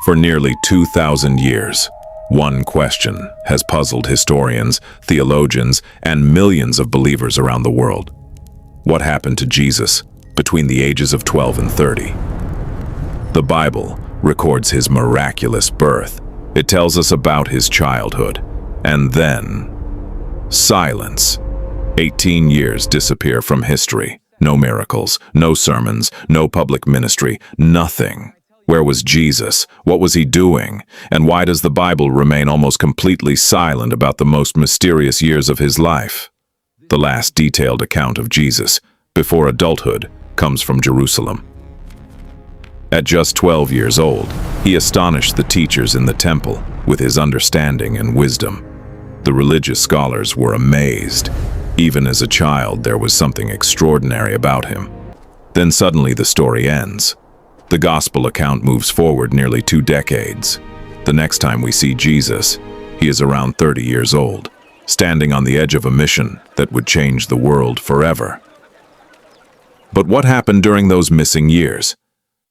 For nearly 2,000 years, one question has puzzled historians, theologians, and millions of believers around the world. What happened to Jesus between the ages of 12 and 30? The Bible records his miraculous birth. It tells us about his childhood. And then, silence. 18 years disappear from history. No miracles, no sermons, no public ministry, nothing. Where was Jesus? What was he doing? And why does the Bible remain almost completely silent about the most mysterious years of his life? The last detailed account of Jesus, before adulthood, comes from Jerusalem. At just 12 years old, he astonished the teachers in the temple with his understanding and wisdom. The religious scholars were amazed. Even as a child, there was something extraordinary about him. Then suddenly the story ends. The gospel account moves forward nearly 2 decades. The next time we see Jesus, he is around 30 years old, standing on the edge of a mission that would change the world forever. But what happened during those missing years?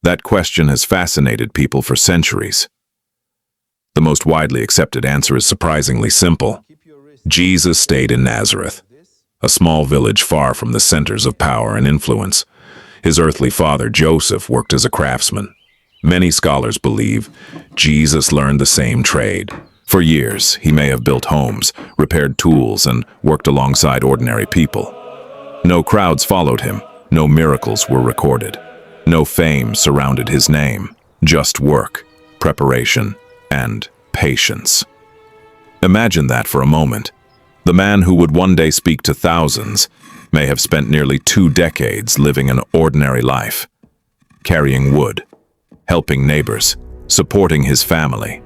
That question has fascinated people for centuries. The most widely accepted answer is surprisingly simple. Jesus stayed in Nazareth, a small village far from the centers of power and influence. His earthly father, Joseph, worked as a craftsman. Many scholars believe Jesus learned the same trade. For years, he may have built homes, repaired tools, and worked alongside ordinary people. No crowds followed him. No miracles were recorded. No fame surrounded his name. Just work, preparation, and patience. Imagine that for a moment. The man who would one day speak to thousands may have spent nearly 2 decades living an ordinary life, carrying wood, helping neighbors, supporting his family.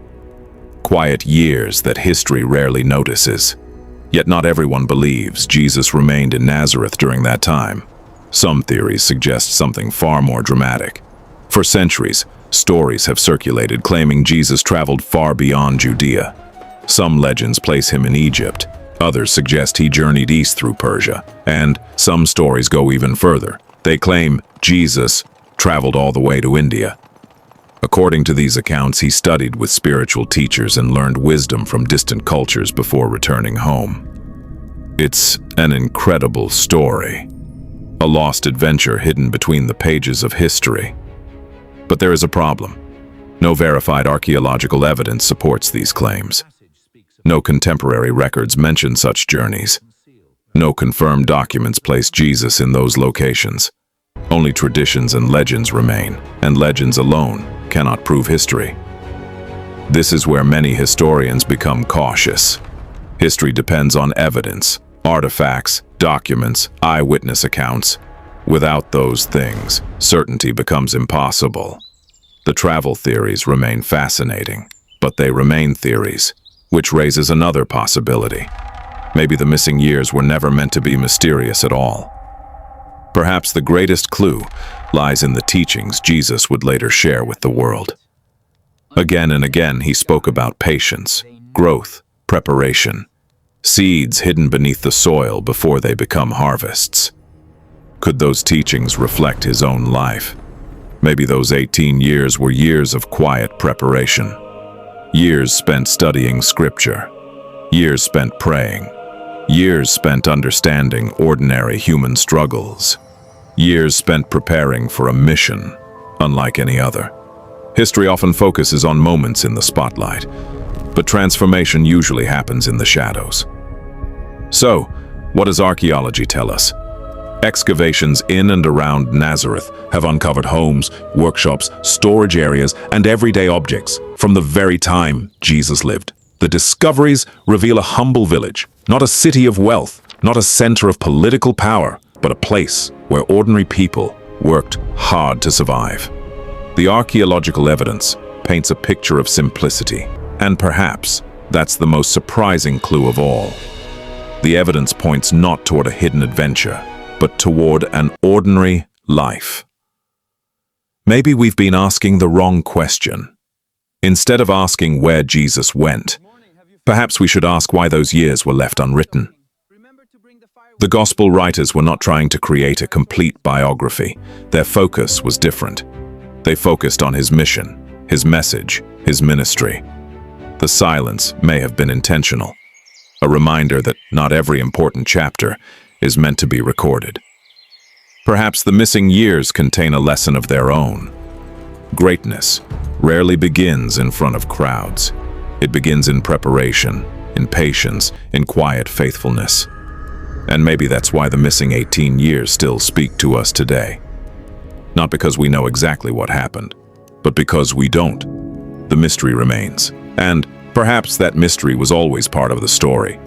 Quiet years that history rarely notices. Yet not everyone believes Jesus remained in Nazareth during that time. Some theories suggest something far more dramatic. For centuries, stories have circulated claiming Jesus traveled far beyond Judea. Some legends place him in Egypt. Others suggest he journeyed east through Persia, and some stories go even further. They claim Jesus traveled all the way to India. According to these accounts, he studied with spiritual teachers and learned wisdom from distant cultures before returning home. It's an incredible story, a lost adventure hidden between the pages of history. But there is a problem. No verified archaeological evidence supports these claims. No contemporary records mention such journeys. No confirmed documents place Jesus in those locations. Only traditions and legends remain, and legends alone cannot prove history. This is where many historians become cautious. History depends on evidence, artifacts, documents, eyewitness accounts. Without those things, certainty becomes impossible. The travel theories remain fascinating, but they remain theories, which raises another possibility. Maybe the missing years were never meant to be mysterious at all. Perhaps the greatest clue lies in the teachings Jesus would later share with the world. Again and again, he spoke about patience, growth, preparation, seeds hidden beneath the soil before they become harvests. Could those teachings reflect his own life? Maybe those 18 years were years of quiet preparation. Years spent studying scripture, years spent praying, years spent understanding ordinary human struggles, years spent preparing for a mission unlike any other. History often focuses on moments in the spotlight, but transformation usually happens in the shadows. So, what does archaeology tell us? Excavations in and around Nazareth have uncovered homes, workshops, storage areas, and everyday objects from the very time Jesus lived. The discoveries reveal a humble village, not a city of wealth, not a center of political power, but a place where ordinary people worked hard to survive. The archaeological evidence paints a picture of simplicity, and perhaps that's the most surprising clue of all. The evidence points not toward a hidden adventure, but toward an ordinary life. Maybe we've been asking the wrong question. Instead of asking where Jesus went, perhaps we should ask why those years were left unwritten. The gospel writers were not trying to create a complete biography. Their focus was different. They focused on his mission, his message, his ministry. The silence may have been intentional, a reminder that not every important chapter is meant to be recorded. Perhaps the missing years contain a lesson of their own. Greatness rarely begins in front of crowds. It begins in preparation, in patience, in quiet faithfulness. And maybe that's why the missing 18 years still speak to us today. Not because we know exactly what happened, but because we don't. The mystery remains. And perhaps that mystery was always part of the story.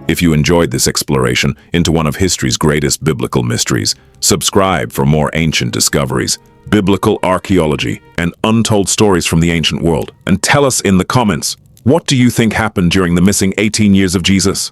If you enjoyed this exploration into one of history's greatest biblical mysteries, subscribe for more ancient discoveries, biblical archaeology, and untold stories from the ancient world. And tell us in the comments, what do you think happened during the missing 18 years of Jesus?